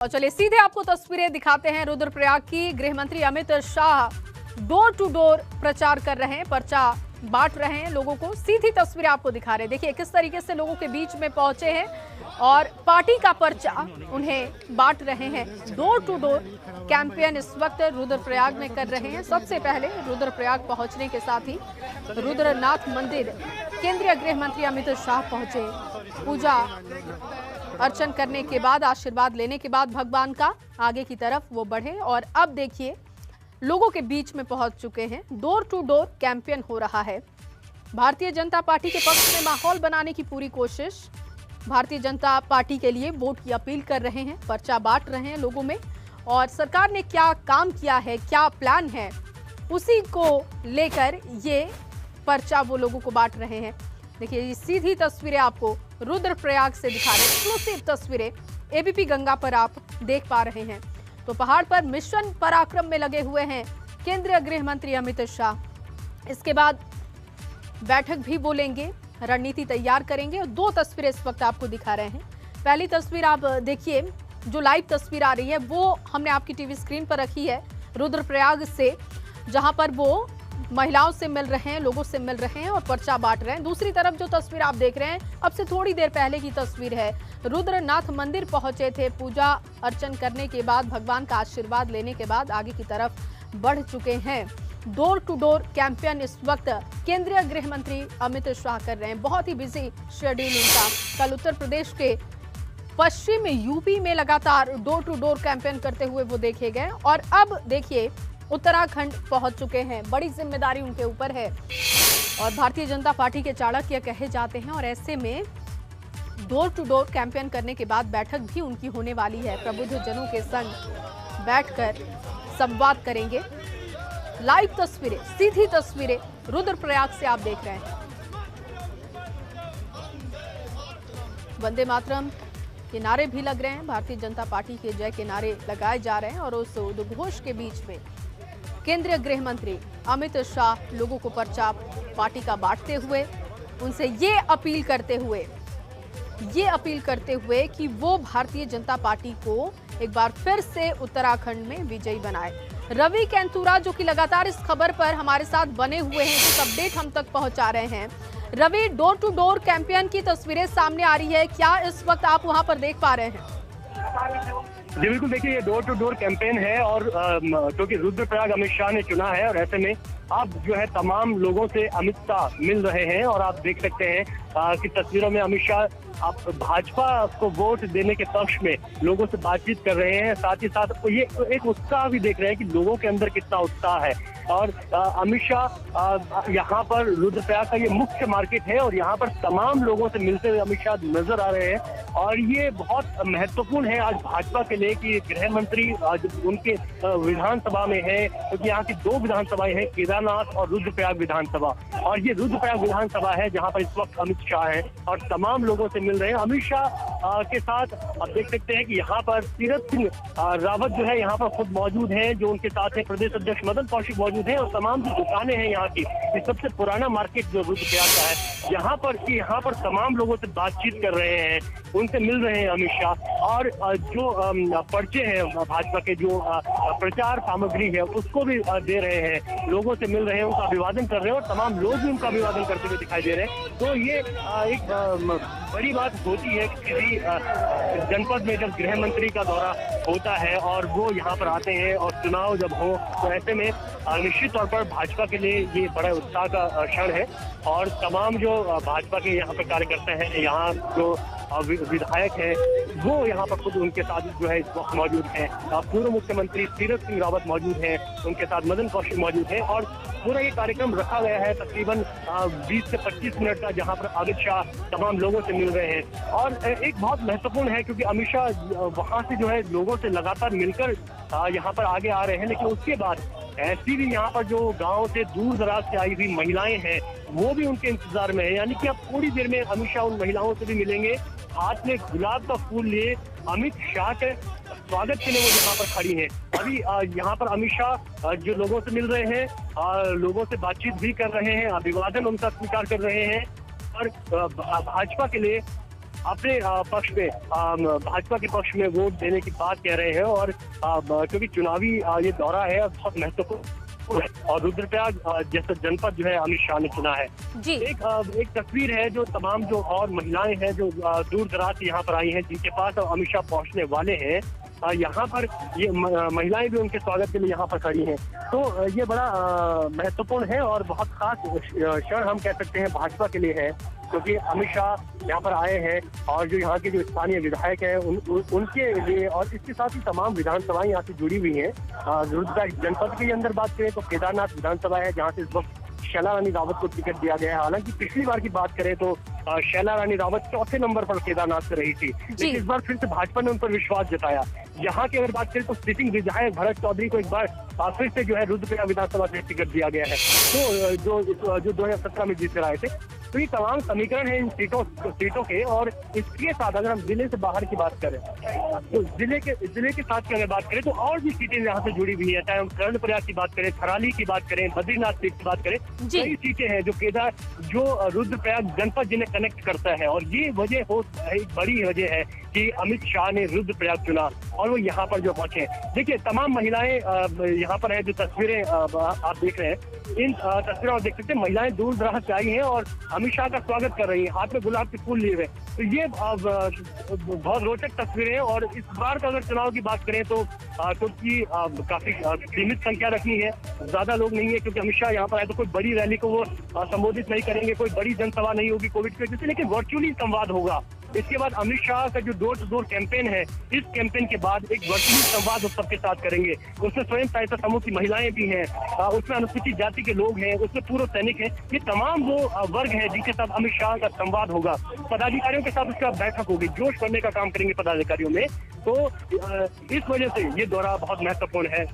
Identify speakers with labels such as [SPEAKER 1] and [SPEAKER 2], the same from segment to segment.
[SPEAKER 1] और चलिए सीधे आपको तस्वीरें दिखाते हैं रुद्रप्रयाग की। गृह मंत्री Amit Shah door to door प्रचार कर रहे हैं, पर्चा बांट रहे हैं लोगों को। सीधी तस्वीरें आपको दिखा रहे हैं। देखिए किस तरीके से लोगों के बीच में पहुंचे हैं और पार्टी का पर्चा उन्हें बांट रहे हैं। डोर टू डोर कैंपेन इस वक्त रुद्रप्रयाग में कर रहे हैं। सबसे पहले रुद्रप्रयाग पहुंचने के साथ ही रुद्रनाथ मंदिर केंद्रीय गृह मंत्री अमित शाह पहुंचे। पूजा अर्चन करने के बाद, आशीर्वाद लेने के बाद भगवान का आगे की तरफ वो बढ़े और अब देखिए लोगों के बीच में पहुंच चुके हैं। डोर टू डोर कैंपेन हो रहा है। भारतीय जनता पार्टी के पक्ष में माहौल बनाने की पूरी कोशिश। भारतीय जनता पार्टी के लिए वोट की अपील कर रहे हैं, पर्चा बांट रहे हैं लोगों में और सरकार ने क्या काम किया है, क्या प्लान है, उसी को लेकर ये पर्चा वो लोगों को बांट रहे हैं। देखिए ये सीधी तस्वीरें आपको रुद्रप्रयाग से दिखा रहे हैं। एक्सक्लूसिव तस्वीरें एबीपी गंगा पर आप देख पा रहे हैं। तो पहाड़ पर मिशन पराक्रम में लगे हुए हैं केंद्रीय गृह मंत्री अमित शाह। इसके बाद बैठक भी बोलेंगे, रणनीति तैयार करेंगे और दो तस्वीरें इस वक्त आपको दिखा रहे हैं। पहली तस्वीर आप देखिए, जो लाइव तस्वीर आ रही है वो हमने आपकी टीवी स्क्रीन पर रखी है रुद्रप्रयाग से, जहां पर वो महिलाओं से मिल रहे हैं, लोगों से मिल रहे हैं और पर्चा बांट रहे हैं। दूसरी तरफ जो तस्वीर आप देख रहे हैं अब से थोड़ी देर पहले की तस्वीर है। रुद्रनाथ मंदिर पहुंचे थे, पूजा अर्चन करने के बाद, भगवान का आशीर्वाद लेने के बाद आगे की तरफ बढ़ चुके हैं। डोर टू डोर कैंपेन इस वक्त केंद्रीय गृह मंत्री अमित शाह कर रहे हैं। बहुत ही बिजी शेड्यूल उनका। कल उत्तर प्रदेश के पश्चिम यूपी में लगातार डोर टू डोर कैंपेन करते हुए वो देखे गए और अब देखिए उत्तराखंड पहुंच चुके हैं। बड़ी जिम्मेदारी उनके ऊपर है और भारतीय जनता पार्टी के चाणक्य कहे जाते हैं और ऐसे में डोर टू डोर कैंपेन करने के बाद बैठक भी उनकी होने वाली है। प्रबुद्ध जनों के संग बैठकर संवाद करेंगे। लाइव तस्वीरें, सीधी तस्वीरें रुद्रप्रयाग से आप देख रहे हैं। वंदे मातरम के नारे भी लग रहे हैं, भारतीय जनता पार्टी के जय के नारे लगाए जा रहे हैं और उस उद्घोष के बीच में केंद्रीय गृह मंत्री अमित शाह लोगों को पर्चा पार्टी का बांटते हुए उनसे ये अपील करते हुए कि वो भारतीय जनता पार्टी को एक बार फिर से उत्तराखंड में विजयी बनाए। रवि कैंतुरा जो कि लगातार इस खबर पर हमारे साथ बने हुए हैं, कुछ अपडेट हम तक पहुंचा रहे हैं। Ravi, door to door campaign की तस्वीरें सामने आ रही है, क्या इस वक्त आप वहां पर देख पा रहे हैं?
[SPEAKER 2] जी बिल्कुल, देखिए ये डोर टू डोर कैंपेन है और क्योंकि रुद्रप्रयाग अमित शाह ने चुना है और ऐसे में आप जो है तमाम लोगों से अमित शाह मिल रहे हैं और आप देख सकते हैं कि तस्वीरों में अमित शाह आप भाजपा को वोट देने के पक्ष में लोगों से बातचीत कर रहे हैं। साथ ही साथ ये एक उत्साह भी देख रहे हैं कि लोगों के अंदर कितना उत्साह है। और अमित शाह यहाँ पर रुद्रप्रयाग का ये मुख्य मार्केट है और यहाँ पर तमाम लोगों से मिलते हुए अमित शाह नजर आ रहे हैं और ये बहुत महत्वपूर्ण है आज भाजपा के लिए कि गृह मंत्री आज उनके विधानसभा में है, क्योंकि यहाँ की दो विधानसभाएं हैं, केदारनाथ और रुद्रप्रयाग विधानसभा, और ये रुद्रप्रयाग विधानसभा है जहाँ पर इस वक्त अमित शाह है और तमाम लोगों से मिल रहे हैं। अमित शाह के साथ आप देख सकते हैं कि यहाँ पर तीरथ सिंह रावत जो है यहाँ पर खुद मौजूद है, जो उनके साथ है प्रदेश अध्यक्ष मदन कौशिक मौजूद है और तमाम जो दुकानें हैं यहाँ की, ये सबसे पुराना मार्केट जो रुद्रप्रयाग का है, यहाँ पर तमाम लोगों से बातचीत कर रहे हैं, उनसे मिल रहे हैं अमित शाह और जो पर्चे हैं भाजपा के, जो प्रचार सामग्री है उसको भी दे रहे हैं, लोगों से मिल रहे हैं, उनका अभिवादन कर रहे हैं और तमाम लोग भी उनका अभिवादन करते हुए दिखाई दे रहे हैं। तो ये एक बड़ी बात होती है कि किसी जनपद में जब गृह मंत्री का दौरा होता है और वो यहाँ पर आते हैं और चुनाव जब हो तो ऐसे में निश्चित तौर पर भाजपा के लिए ये बड़ा उत्साह का क्षण है और तमाम जो भाजपा के यहाँ पर कार्यकर्ता हैं, यहाँ जो विधायक हैं, वो यहाँ पर खुद उनके साथ जो है इस वक्त मौजूद हैं। पूर्व मुख्यमंत्री तीरथ सिंह रावत मौजूद हैं, उनके साथ मदन कौशिक मौजूद हैं और पूरा ये कार्यक्रम रखा गया है तकरीबन 20 से 25 मिनट का, जहाँ पर अमित शाह तमाम लोगों से मिल रहे हैं। और एक बहुत महत्वपूर्ण है क्योंकि अमित शाह वहाँ से जो है लोगों से लगातार मिलकर यहाँ पर आगे आ रहे हैं, लेकिन उसके बाद ऐसी भी यहाँ पर जो गांव से दूर दराज से आई हुई महिलाएं हैं वो भी उनके इंतजार में है, यानी कि अब थोड़ी देर में अमित शाह उन महिलाओं से भी मिलेंगे, हाथ में गुलाब का फूल लिए अमित शाह के स्वागत के लिए वो यहाँ पर खड़ी हैं। अभी यहाँ पर अमित शाह जो लोगों से मिल रहे हैं, लोगों से बातचीत भी कर रहे हैं, अभिवादन उनका स्वीकार कर रहे हैं और भाजपा के लिए अपने पक्ष में भाजपा के पक्ष में वोट देने की बात कह रहे हैं। और क्योंकि चुनावी ये दौरा है बहुत महत्वपूर्ण और रुद्रप्रयाग जैसा जनपद जो है अमित शाह ने चुना है।
[SPEAKER 1] जी।
[SPEAKER 2] एक तस्वीर है जो तमाम जो और महिलाएं हैं जो दूर दराज से यहाँ पर आई हैं, जिनके पास अमित शाह पहुँचने वाले हैं। यहाँ पर ये महिलाएं भी उनके स्वागत के लिए यहाँ पर खड़ी हैं। तो ये बड़ा महत्वपूर्ण है और बहुत खास क्षण हम कह सकते हैं भाजपा के लिए है, क्योंकि अमित शाह यहाँ पर आए हैं और जो यहाँ के जो स्थानीय विधायक हैं उनके लिए, और इसके साथ ही तमाम विधानसभाएं यहाँ से जुड़ी हुई हैं। रुद्रप्रयाग जनपद के अंदर बात करें तो केदारनाथ विधानसभा है, जहाँ से इस वक्त शैला रानी रावत को टिकट दिया गया है। हालांकि पिछली बार की बात करें तो शैला रानी रावत चौथे नंबर पर केदारनाथ से रही थी, लेकिन इस बार फिर से भाजपा ने उन पर विश्वास जताया। यहाँ की अगर बात करें तो सिटिंग विधायक भरत चौधरी को एक बार फिर से जो है रुद्रप्रयाग विधानसभा से टिकट दिया गया है, तो जो 2017 में जीत कर आए थे। तो ये तमाम समीकरण है इन सीटों के। और इसके साथ अगर हम जिले से बाहर की बात करें तो जिले के साथ की अगर बात करें तो और भी सीटें यहाँ से जुड़ी हुई है, चाहे हम कर्णप्रयाग की बात करें, थराली की बात करें, बद्रीनाथ सीट की बात करें, कई सीटें हैं जो रुद्रप्रयाग जनपद जिन्हें कनेक्ट करता है। और ये वजह एक बड़ी वजह है कि अमित शाह ने रुद्रप्रयाग चुना और वो यहाँ पर जो पहुंचे। देखिए तमाम महिलाएं यहाँ पर है, जो तस्वीरें आप देख रहे हैं, इन तस्वीरों में देख सकते हैं महिलाएं दूर दराज से आई हैं और अमित शाह का स्वागत कर रही हैं, हाथ में गुलाब के फूल लिए हुए। तो ये बहुत रोचक तस्वीरें हैं। और इस बार का अगर चुनाव की बात करें तो क्योंकि काफी सीमित संख्या रखनी है, ज्यादा लोग नहीं है, क्योंकि अमित शाह यहाँ पर आए तो कोई बड़ी रैली को वो संबोधित नहीं करेंगे, कोई बड़ी जनसभा नहीं होगी कोविड की वजह से, लेकिन वर्चुअली संवाद होगा। इसके बाद अमित शाह का जो डोर टू डोर कैंपेन है, इस कैंपेन के बाद एक वर्चुअली संवाद उस सबके साथ करेंगे। उसमें स्वयं सहायता समूह की महिलाएं भी हैं, उसमें अनुसूचित जाति के लोग हैं, उसमें पूर्व सैनिक हैं। ये तमाम वो वर्ग है जिनके साथ अमित शाह का संवाद होगा। पदाधिकारियों के साथ उसका बैठक होगी, जोश भरने का काम करेंगे पदाधिकारियों में। तो इस वजह से ये दौरा बहुत महत्वपूर्ण है।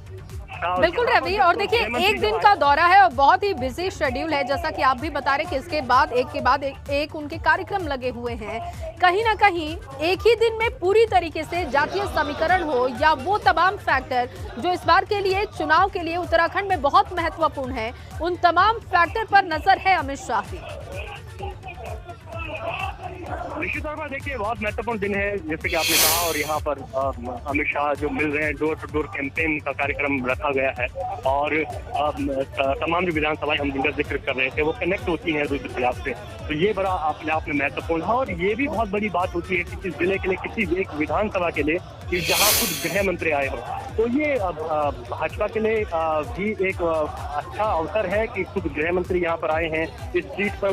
[SPEAKER 1] बिल्कुल रवि, और देखिए एक दिन का दौरा है और बहुत ही बिजी शेड्यूल है, जैसा कि आप भी बता रहे कि इसके बाद एक उनके कार्यक्रम लगे हुए हैं। कहीं ना कहीं एक ही दिन में पूरी तरीके से जातीय समीकरण हो या वो तमाम फैक्टर जो इस बार के लिए चुनाव के लिए उत्तराखंड में बहुत महत्वपूर्ण है, उन तमाम फैक्टर पर नजर है अमित शाह की।
[SPEAKER 2] निश्चित तौर पर देखिए बहुत महत्वपूर्ण दिन है, जैसे कि आपने कहा। और यहाँ पर अमित शाह जो मिल रहे हैं, डोर टू डोर कैंपेन का कार्यक्रम रखा गया है। और तमाम जो विधानसभाएं हम जिनका जिक्र कर रहे थे वो कनेक्ट होती हैं रुद्रप्रयाग से। तो ये बड़ा अपने आप में महत्वपूर्ण है। और ये भी बहुत बड़ी बात होती है किसी जिले के लिए, किसी एक विधानसभा के लिए, कि जहाँ खुद गृह मंत्री आए हो। तो ये भाजपा के लिए भी एक अच्छा अवसर है कि खुद गृह मंत्री यहाँ पर आए हैं, इस सीट पर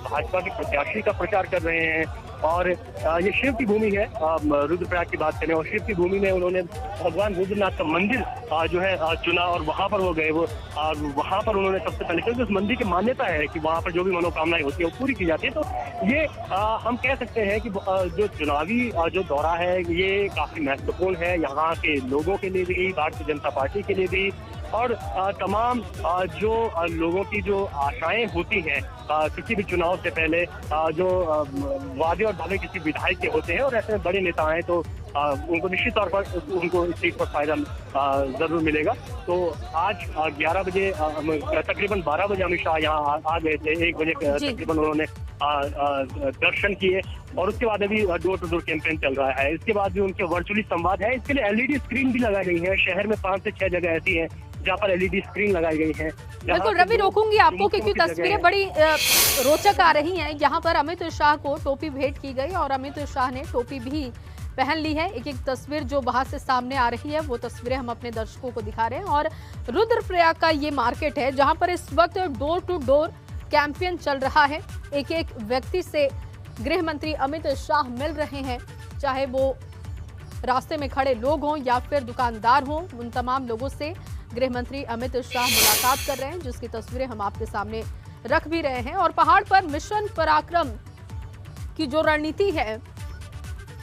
[SPEAKER 2] भाजपा के प्रत्याशी का प्रचार कर रहे हैं। और ये शिव की भूमि है, रुद्रप्रयाग की बात करें, और शिव की भूमि में उन्होंने भगवान रुद्रनाथ का मंदिर जो है चुना और वहां पर वो गए। वो वहां पर उन्होंने सबसे पहले, क्योंकि उस मंदिर की मान्यता है कि वहां पर जो भी मनोकामनाएं होती है वो पूरी की जाती है। तो ये हम कह सकते हैं कि जो चुनावी जो दौरा है ये काफी महत्वपूर्ण है यहाँ के लोगों के लिए भी, भारतीय जनता पार्टी के लिए भी। और तमाम जो लोगों की जो आशाएं होती हैं किसी भी चुनाव से पहले, जो वादे और दावे किसी विधायक के होते हैं, और ऐसे बड़े नेता हैं तो उनको निश्चित तौर पर उनको इस सीट पर फायदा जरूर मिलेगा। तो आज 11 बजे तकरीबन 12 बजे अमित शाह यहाँ आ गए थे, 1 बजे तकरीबन उन्होंने दर्शन किए। और उसके बाद अभी डोर टू डोर कैंपेन चल रहा है। इसके बाद भी उनके वर्चुअली संवाद है। इसके लिए एलईडी स्क्रीन भी लगाई गई है। शहर में 5 से 6 जगह ऐसी है जहाँ पर एलईडी स्क्रीन लगाई गई है।
[SPEAKER 1] बिल्कुल रवि, रोकूंगी आपको क्योंकि तस्वीरें बड़ी रोचक आ रही हैं। यहाँ पर अमित शाह को टोपी भेंट की गई और अमित शाह ने टोपी भी पहन ली है। एक तस्वीर जो बाहर से सामने आ रही है वो तस्वीरें हम अपने दर्शकों को दिखा रहे हैं। और रुद्रप्रयाग का ये मार्केट है जहाँ पर इस वक्त डोर टू डोर कैंपेन चल रहा है। एक व्यक्ति से गृह मंत्री अमित शाह मिल रहे हैं, चाहे वो रास्ते में खड़े लोग हों या फिर दुकानदार हों, उन तमाम लोगों से गृह मंत्री अमित शाह मुलाकात कर रहे हैं, जिसकी तस्वीरें हम आपके सामने रख भी रहे हैं। और पहाड़ पर मिशन पराक्रम की जो रणनीति है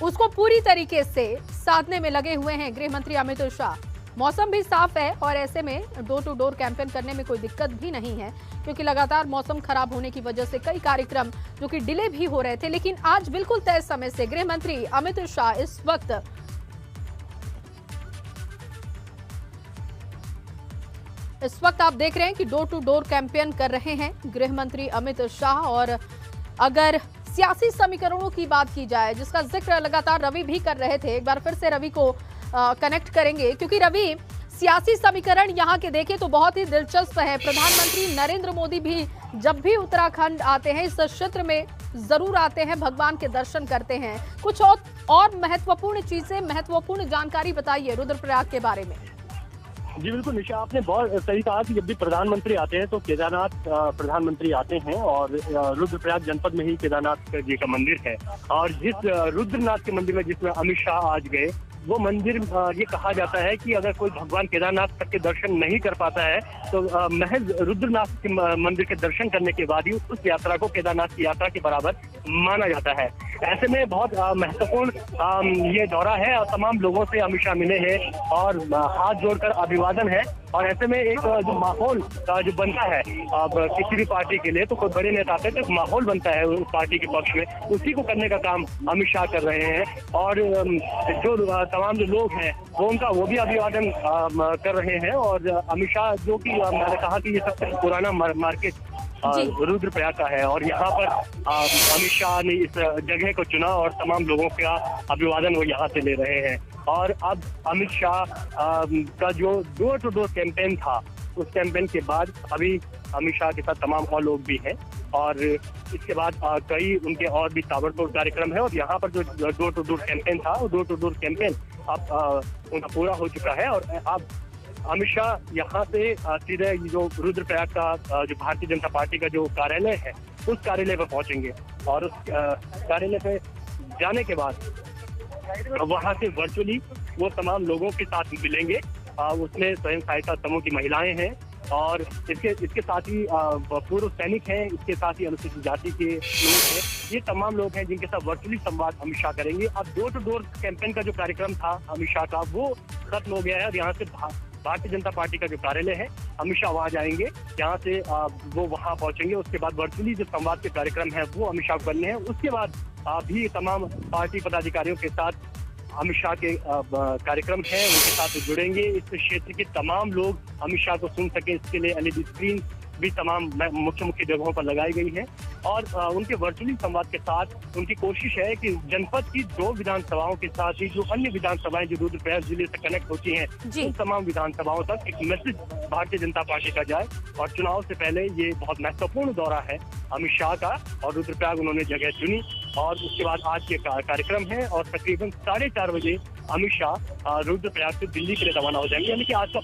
[SPEAKER 1] उसको पूरी तरीके से साधने में लगे हुए हैं गृह मंत्री अमित शाह। मौसम भी साफ है और ऐसे में डोर टू डोर कैंपेन करने में कोई दिक्कत भी नहीं है, क्योंकि लगातार मौसम खराब होने की वजह से कई कार्यक्रम जो कि डिले भी हो रहे थे, लेकिन आज बिल्कुल तय समय से गृह मंत्री अमित शाह इस वक्त आप देख रहे हैं कि डोर टू डोर कैंपेन कर रहे हैं गृह मंत्री अमित शाह। और अगर सियासी समीकरणों की बात की जाए, जिसका जिक्र लगातार रवि भी कर रहे थे, एक बार फिर से रवि को कनेक्ट करेंगे, क्योंकि रवि, सियासी समीकरण यहाँ के देखें तो बहुत ही दिलचस्प है। प्रधानमंत्री नरेंद्र मोदी भी जब भी उत्तराखंड आते हैं, इस क्षेत्र में जरूर आते हैं, भगवान के दर्शन करते हैं। कुछ और महत्वपूर्ण चीजें, महत्वपूर्ण जानकारी बताइए रुद्रप्रयाग के बारे में।
[SPEAKER 2] जी बिल्कुल निशा, आपने बहुत सही कहा कि जब भी प्रधानमंत्री आते हैं तो केदारनाथ प्रधानमंत्री आते हैं, और रुद्रप्रयाग जनपद में ही केदारनाथ जी का मंदिर है। और जिस रुद्रनाथ के मंदिर में जिसमें अमित शाह आज गए, वो मंदिर ये कहा जाता है कि अगर कोई भगवान केदारनाथ तक के दर्शन नहीं कर पाता है तो महज रुद्रनाथ के मंदिर के दर्शन करने के बाद ही उस यात्रा को केदारनाथ की यात्रा के बराबर माना जाता है। ऐसे में बहुत महत्वपूर्ण ये दौरा है, और तमाम लोगों से अमित शाह मिले हैं और हाथ जोड़कर अभिवादन है। और ऐसे में एक जो माहौल जो बनता है अब किसी भी पार्टी के लिए, तो कोई बड़े नेता आते हैं तो एक माहौल बनता है उस पार्टी के पक्ष में, उसी को करने का काम अमित शाह कर रहे हैं। और जो तमाम जो लोग हैं वो भी अभिवादन कर रहे हैं। और अमित शाह, जो कि मैंने कहा कि ये सबसे पुराना मार्केट रुद्रप्रयाग का है, और यहाँ पर अमित शाह ने इस जगह को चुना और तमाम लोगों का अभिवादन वो यहाँ से ले रहे हैं। और अब अमित शाह का जो डोर टू डोर कैंपेन था, उस कैंपेन के बाद अभी अमित शाह के साथ तमाम और लोग भी हैं, और इसके बाद कई उनके और भी ताबड़तोड़ कार्यक्रम है। और यहाँ पर जो डोर टू डोर कैंपेन था, वो डोर टू डोर कैंपेन अब उनका पूरा हो चुका है। और अब अमित शाह यहाँ से सीधे जो रुद्रप्रयाग का जो भारतीय जनता पार्टी का जो कार्यालय है, उस कार्यालय पर पहुंचेंगे। और उस कार्यालय पे जाने के बाद वहाँ से वर्चुअली वो तमाम लोगों के साथ मिलेंगे। उसमें स्वयं सहायता समूह की महिलाएं हैं, और इसके साथ ही पूर्व सैनिक हैं, इसके साथ ही अनुसूचित जाति के लोग हैं। ये तमाम लोग हैं जिनके साथ वर्चुअली संवाद अमित शाह करेंगे। अब डोर टू डोर कैंपेन का जो कार्यक्रम था अमित शाह का, वो खत्म हो गया है। और यहाँ से भारतीय जनता पार्टी का जो कार्यालय है, अमित शाह वहाँ जाएंगे, यहाँ से वो वहाँ पहुंचेंगे। उसके बाद वर्चुअली जो संवाद के कार्यक्रम है वो अमित शाह करने हैं। उसके बाद भी तमाम पार्टी पदाधिकारियों के साथ अमित शाह के कार्यक्रम हैं, उनके साथ जुड़ेंगे। इस क्षेत्र के तमाम लोग अमित शाह को सुन सके, इसके लिए एलईडी स्क्रीन भी तमाम मुख्य जगहों पर लगाई गई है। और उनके वर्चुअली संवाद के साथ उनकी कोशिश है कि जनपद की 2 विधानसभाओं के साथ ही जो अन्य विधानसभाएं जो रुद्रप्रयाग जिले से कनेक्ट होती हैं, उन तमाम विधानसभाओं तक एक मैसेज भारतीय जनता पार्टी का जाए। और चुनाव से पहले ये बहुत महत्वपूर्ण दौरा है अमित शाह का, और रुद्रप्रयाग उन्होंने जगह चुनी। और उसके बाद आज ये कार्यक्रम है, और तकरीबन 4:30 बजे अमित शाह रुद्रप्रयाग से दिल्ली के लिए रवाना हो जाएंगे। यानी कि आज का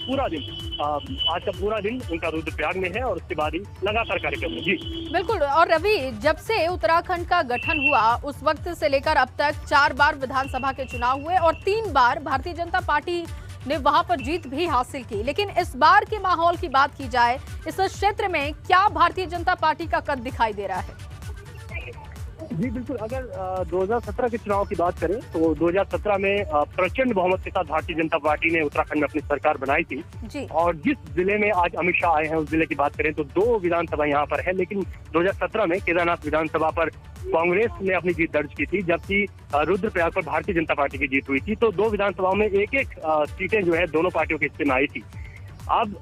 [SPEAKER 2] पूरा दिन उनका रुद्रप्रयाग में है, और उसके बाद ही लगातार कार्यक्रम है। जी
[SPEAKER 1] बिल्कुल। और रवि, जब से उत्तराखंड का गठन हुआ उस वक्त से लेकर अब तक 4 बार विधानसभा के चुनाव हुए, और 3 बार भारतीय जनता पार्टी ने वहां पर जीत भी हासिल की। लेकिन इस बार के माहौल की बात की जाए, इस क्षेत्र में क्या भारतीय जनता पार्टी का कद दिखाई दे रहा है?
[SPEAKER 2] जी बिल्कुल, अगर 2017 के चुनाव की बात करें तो 2017 में प्रचंड बहुमत के साथ भारतीय जनता पार्टी ने उत्तराखंड में अपनी सरकार बनाई थी जी। और जिस जिले में आज अमित शाह आए हैं उस जिले की बात करें तो 2 विधानसभा यहाँ पर है, लेकिन 2017 में केदारनाथ विधानसभा पर कांग्रेस ने अपनी जीत दर्ज की थी, जबकि रुद्रप्रयाग पर भारतीय जनता पार्टी की जीत हुई थी। तो 2 विधानसभाओं में एक सीटें जो है दोनों पार्टियों के हिस्से में आई थी। अब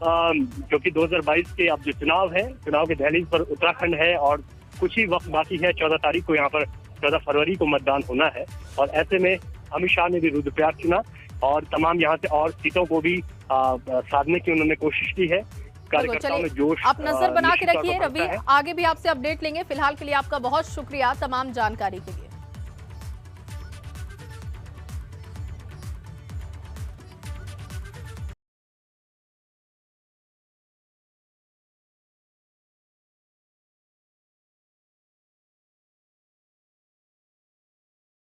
[SPEAKER 2] जो कि 2022 के अब जो चुनाव है, चुनाव के दहलीज पर उत्तराखंड है, और कुछ ही वक्त बाकी है। 14 तारीख को यहाँ पर 14 फरवरी को मतदान होना है, और ऐसे में अमित शाह ने भी रुद्रप्रयाग चुना, और तमाम यहाँ से और सीटों को भी साधने की उन्होंने कोशिश की है। कार्यकर्ताओं में जोश
[SPEAKER 1] आप नजर बना के रखिए रवि, आगे भी आपसे अपडेट लेंगे। फिलहाल के लिए आपका बहुत शुक्रिया तमाम जानकारी के लिए।